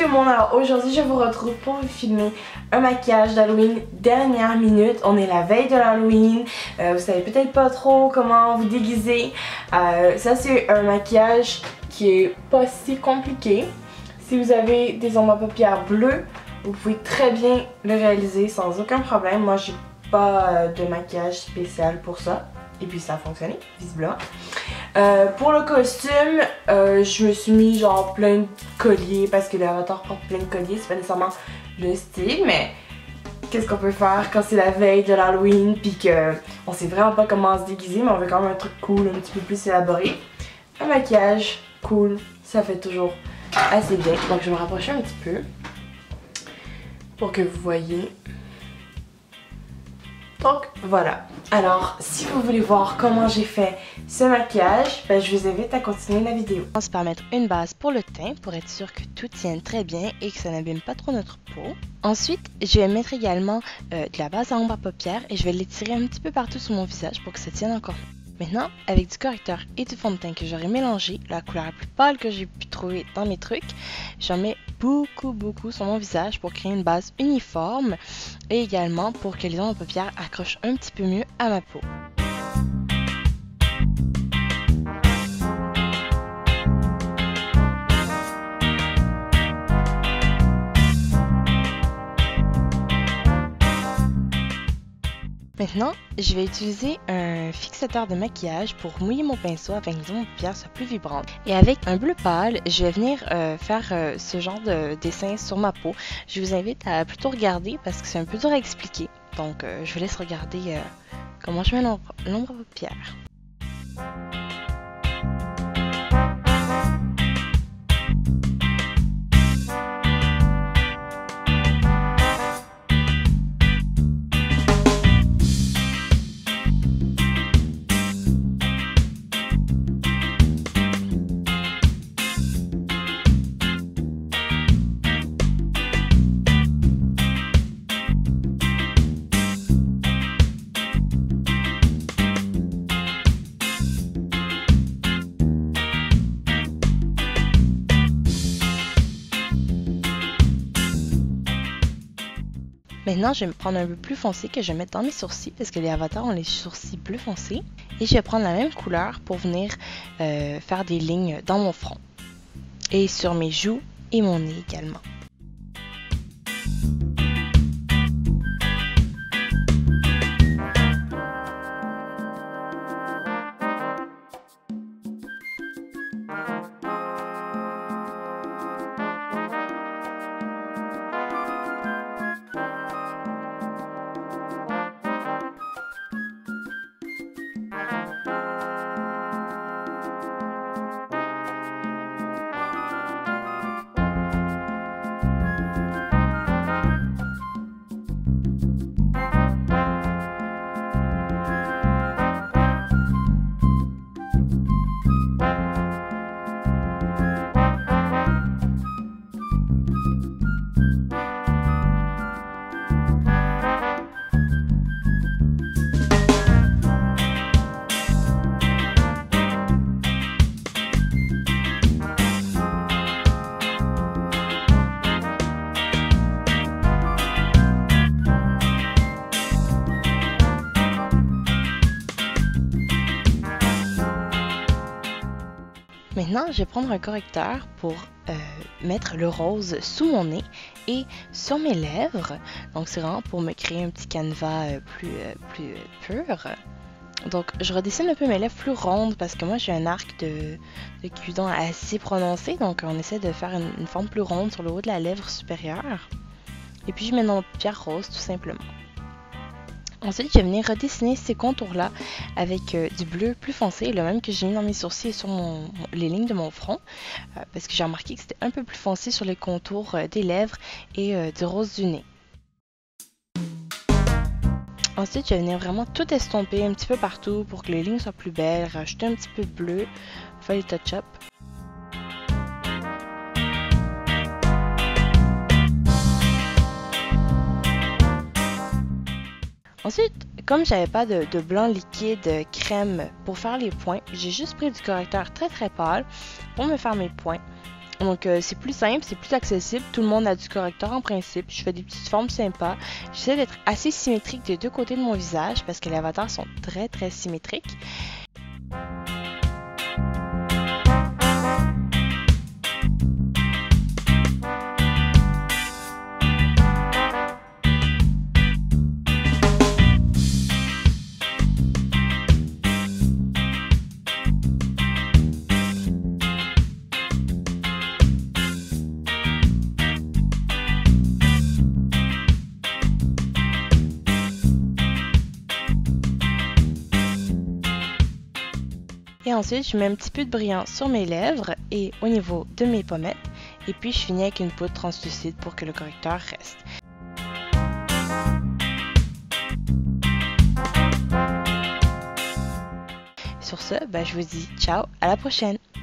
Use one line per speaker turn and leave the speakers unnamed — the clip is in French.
tout le monde, alors aujourd'hui je vous retrouve pour vous filmer un maquillage d'Halloween dernière minute. On est la veille de l'Halloween, vous savez peut-être pas trop comment vous déguiser. Ça c'est un maquillage qui est pas si compliqué. Si vous avez des ombres à paupières bleues, vous pouvez très bien le réaliser sans aucun problème. Moi j'ai pas de maquillage spécial pour ça. Et puis ça a fonctionné, visiblement. Pour le costume, je me suis mis genre plein de colliers parce que l'avatar porte plein de colliers. C'est pas nécessairement le style, mais qu'est-ce qu'on peut faire quand c'est la veille de l'Halloween puis qu'on sait vraiment pas comment se déguiser, mais on veut quand même un truc cool, un petit peu plus élaboré. Un maquillage cool, ça fait toujours assez bien. Donc je vais me rapprocher un petit peu pour que vous voyez. Donc voilà, alors si vous voulez voir comment j'ai fait ce maquillage, je vous invite à continuer la vidéo.
On se permet mettre une base pour le teint pour être sûr que tout tienne très bien et que ça n'abîme pas trop notre peau. Ensuite, je vais mettre également de la base à ombre à paupières et je vais l'étirer un petit peu partout sur mon visage pour que ça tienne encore. Maintenant, avec du correcteur et du fond de teint que j'aurai mélangé, la couleur la plus pâle que j'ai pu trouver dans mes trucs, j'en mets beaucoup sur mon visage pour créer une base uniforme et également pour que les ombres de paupières accrochent un petit peu mieux à ma peau. Maintenant, je vais utiliser un fixateur de maquillage pour mouiller mon pinceau afin que les ombres de paupières soient plus vibrantes. Et avec un bleu pâle, je vais venir faire ce genre de dessin sur ma peau. Je vous invite à plutôt regarder parce que c'est un peu dur à expliquer. Donc, je vous laisse regarder comment je mets l'ombre à paupières. Maintenant, je vais me prendre un peu plus foncé que je vais mettre dans mes sourcils parce que les avatars ont les sourcils bleu foncé. Et je vais prendre la même couleur pour venir faire des lignes dans mon front. Et sur mes joues et mon nez également. Maintenant, je vais prendre un correcteur pour mettre le rose sous mon nez et sur mes lèvres. Donc, c'est vraiment pour me créer un petit canevas plus pur. Donc, je redessine un peu mes lèvres plus rondes parce que moi, j'ai un arc de Cupidon assez prononcé. Donc, on essaie de faire une forme plus ronde sur le haut de la lèvre supérieure. Et puis, je mets dans ma paupière rose, tout simplement. Ensuite, je vais venir redessiner ces contours-là avec du bleu plus foncé, le même que j'ai mis dans mes sourcils et sur les lignes de mon front, parce que j'ai remarqué que c'était un peu plus foncé sur les contours des lèvres et du rose du nez. Ensuite, je vais venir vraiment tout estomper un petit peu partout pour que les lignes soient plus belles, rajouter un petit peu de bleu, faire les touch-up. Ensuite, comme j'avais pas de blanc liquide crème pour faire les points, j'ai juste pris du correcteur très pâle pour me faire mes points. Donc c'est plus simple, c'est plus accessible, tout le monde a du correcteur en principe, je fais des petites formes sympas. J'essaie d'être assez symétrique des deux côtés de mon visage parce que les avatars sont très très symétriques. Et ensuite, je mets un petit peu de brillant sur mes lèvres et au niveau de mes pommettes. Et puis, je finis avec une poudre translucide pour que le correcteur reste. Sur ce, je vous dis ciao, à la prochaine!